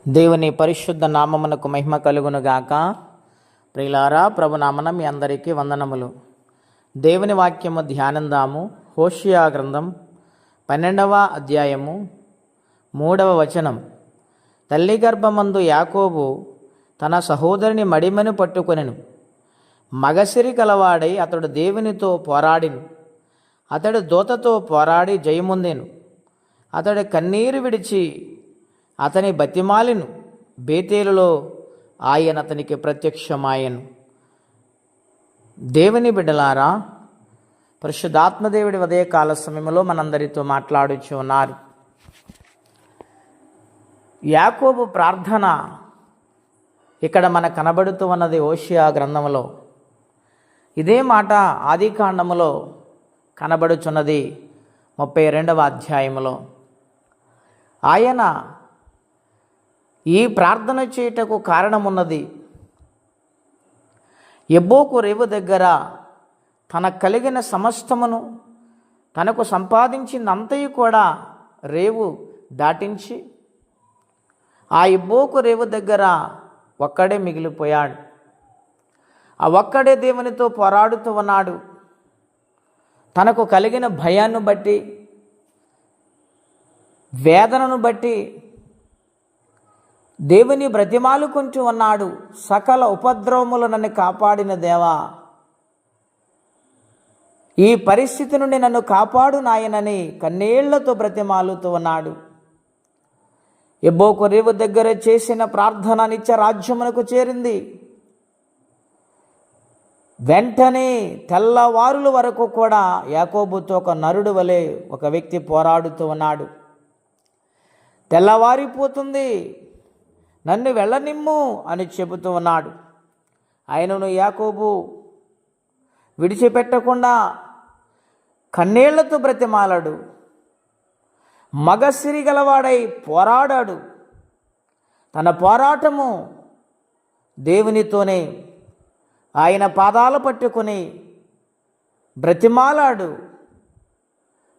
దేవుని పరిశుద్ధ నామమునకు మహిమ కలుగునుగాక. ప్రియులారా, ప్రభునామన మీ అందరికీ వందనములు. దేవుని వాక్యము ధ్యానందాము. హోషియా గ్రంథం 12వ అధ్యాయము 3వ వచనం. తల్లి గర్భమందు యాకోబు తన సహోదరుని మడిమను పట్టుకొనెను. మగసిరి కలవాడై అతడు దేవునితో పోరాడిను. అతడు దూతతో పోరాడి జయముందెను. అతడు కన్నీరు విడిచి అతని బతిమాలిను. బేతేలులో ఆయన అతనికి ప్రత్యక్షమాయను. దేవుని బిడ్డలారా, పరిశుద్ధాత్మదేవుడి ఉదయకాల సమయంలో మనందరితో మాట్లాడుచు ఉన్నారు. యాకోబు ప్రార్థన ఇక్కడ మనకు కనబడుతూ ఉన్నది హోషియా గ్రంథంలో. ఇదే మాట ఆదికాండములో కనబడుచున్నది 32వ అధ్యాయములో. ఆయన ఈ ప్రార్థన చేయుటకు కారణమున్నది. యబ్బోకు రేవు దగ్గర తనకు కలిగిన సమస్తమును, తనకు సంపాదించిందంతయు కూడా రేవు దాటించి ఆ యబ్బోకు రేవు దగ్గర ఒక్కడే మిగిలిపోయాడు. ఆ ఒక్కడే దేవునితో పోరాడుతూ ఉన్నాడు. తనకు కలిగిన భయాన్ని బట్టి, వేదనను బట్టి దేవుని బ్రతిమాలుకుంటూ ఉన్నాడు. సకల ఉపద్రవములు నన్ను కాపాడిన దేవా, ఈ పరిస్థితి నుండి నన్ను కాపాడు నాయనని కన్నీళ్లతో బ్రతిమాలుతూ ఉన్నాడు. యబ్బోకు రేవు దగ్గర చేసిన ప్రార్థన నిత్య రాజ్యమునకు చేరింది. వెంటనే తెల్లవారుల వరకు కూడా యాకోబుతో ఒక నరుడు వలె ఒక వ్యక్తి పోరాడుతూ ఉన్నాడు. తెల్లవారిపోతుంది, నన్ను వెళ్ళనిమ్ము అని చెబుతూ ఉన్నాడు. ఆయనను యాకోబు విడిచిపెట్టకుండా కన్నీళ్లతో బ్రతిమాలాడు. మగసిరి గలవాడై పోరాడాడు. తన పోరాటము దేవునితోనే. ఆయన పాదాలు పట్టుకొని బ్రతిమాలాడు.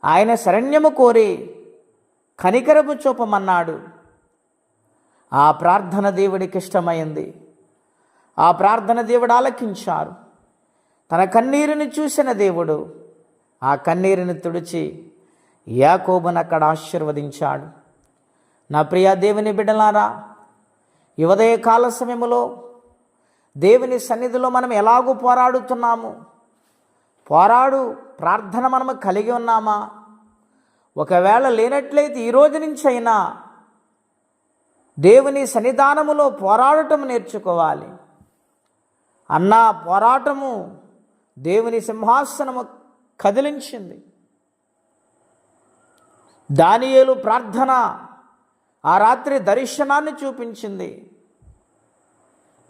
ఆయన శరణ్యము కోరి కనికరము చూపమన్నాడు. ఆ ప్రార్థన దేవుడికి ఇష్టమైంది. ఆ ప్రార్థన దేవుడు ఆలకించారు. తన కన్నీరుని చూసిన దేవుడు ఆ కన్నీరుని తుడిచి యాకోబును అక్కడ ఆశీర్వదించాడు. నా ప్రియ దేవుని బిడ్డలారా, ఈ ఉదయకాల సమయంలో దేవుని సన్నిధిలో మనం ఎలాగూ పోరాడుతున్నాము? ప్రార్థన మనము కలిగి ఉన్నామా? ఒకవేళ లేనట్లయితే ఈ రోజు నుంచి అయినా దేవుని సన్నిధానములో పోరాడటం నేర్చుకోవాలి. అన్న పోరాటము దేవుని సింహాసనము కదిలించింది. దానియేలు ప్రార్థన ఆ రాత్రి దర్శనాన్ని చూపించింది.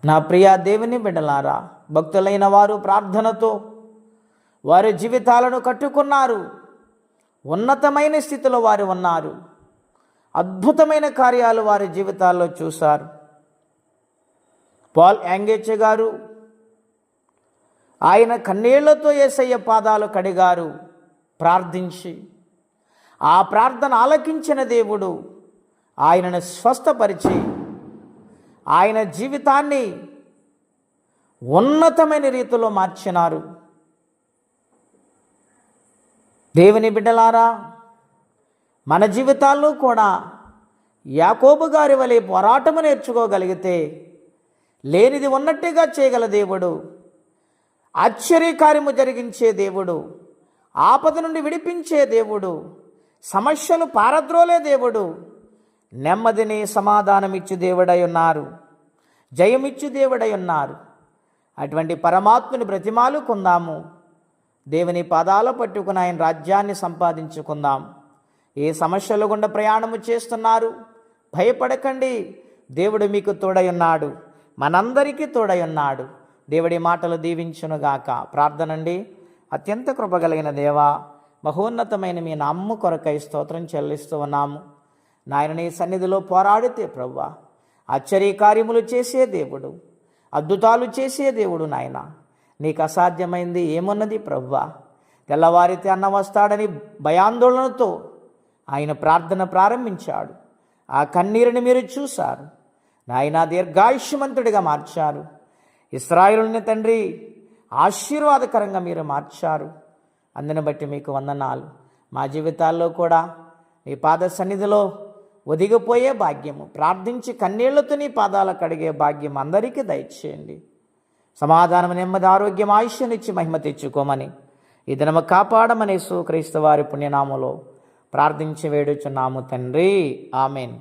నా ప్రియ దేవుని బిడ్డలారా, భక్తులైన వారు ప్రార్థనతో వారి జీవితాలను కట్టుకున్నారు. ఉన్నతమైన స్థితిలో వారు ఉన్నారు. అద్భుతమైన కార్యాలు వారి జీవితాల్లో చూశారు. పాల్ యాంగేచే గారు ఆయన కన్నీళ్లతో యేసయ్య పాదాలు కడిగారు ప్రార్థించి. ఆ ప్రార్థన ఆలకించిన దేవుడు ఆయనను స్వస్థపరిచి ఆయన జీవితాన్ని ఉన్నతమైన రీతిలో మార్చినారు. దేవుని బిడ్డలారా, మన జీవితాల్లో కూడా యాకోబు గారి వలె పోరాటము నేర్చుకోగలిగితే లేనిది ఉన్నట్టుగా చేయగల దేవుడు, ఆశ్చర్యకార్యము జరిగించే దేవుడు, ఆపద నుండి విడిపించే దేవుడు, సమస్యలు పారద్రోలే దేవుడు, నెమ్మదిని సమాధానమిచ్చు దేవుడై ఉన్నారు, జయమిచ్చు దేవుడై ఉన్నారు. అటువంటి పరమాత్మని బ్రతిమాలుకుందాము. దేవుని పాదాల పట్టుకుని ఆయన రాజ్యాన్ని సంపాదించుకుందాం. ఏ సమస్యలు గుండా ప్రయాణము చేస్తున్నారు? భయపడకండి, దేవుడు మీకు తోడై ఉన్నాడు. మనందరికీ తోడై ఉన్నాడు. దేవుడి మాటలు దీవించునుగాక. ప్రార్థనండి. అత్యంత కృపగలిగిన దేవా, మహోన్నతమైన మీ నామము కొరకై స్తోత్రం చెల్లిస్తూ ఉన్నాము. నాయన, నీ సన్నిధిలో పోరాడితే ప్రభువా, ఆశ్చర్యకార్యములు చేసే దేవుడు, అద్భుతాలు చేసే దేవుడు. నాయన, నీకు అసాధ్యమైంది ఏమున్నది ప్రభువా? తెల్లవారితే అన్న వస్తాడని భయాందోళనతో ఆయన ప్రార్థన ప్రారంభించాడు. ఆ కన్నీరుని మీరు చూశారు. నాయన దీర్ఘాయుష్యమంతుడిగా మార్చారు. ఇశ్రాయేలుని తండ్రి ఆశీర్వాదకరంగా మీరు మార్చారు. అందుని బట్టి మీకు వందనాలు. మా జీవితాల్లో కూడా నీ పాద సన్నిధిలో ఒదిగిపోయే భాగ్యము, ప్రార్థించి కన్నీళ్లతో నీ పాదాలు కడిగే భాగ్యం అందరికీ దయచేయండి. సమాధానం, నెమ్మది, ఆరోగ్యం, ఆయుష్యనిచ్చి మహిమ తెచ్చుకోమని ఈ దినము కాపాడమని యేసుక్రీస్తు వారి పుణ్యనామములో ప్రార్థించి వేడుచున్నాము తండ్రి. ఆమెన్.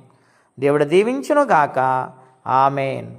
దేవుడు దీవించును గాక. ఆమెన్.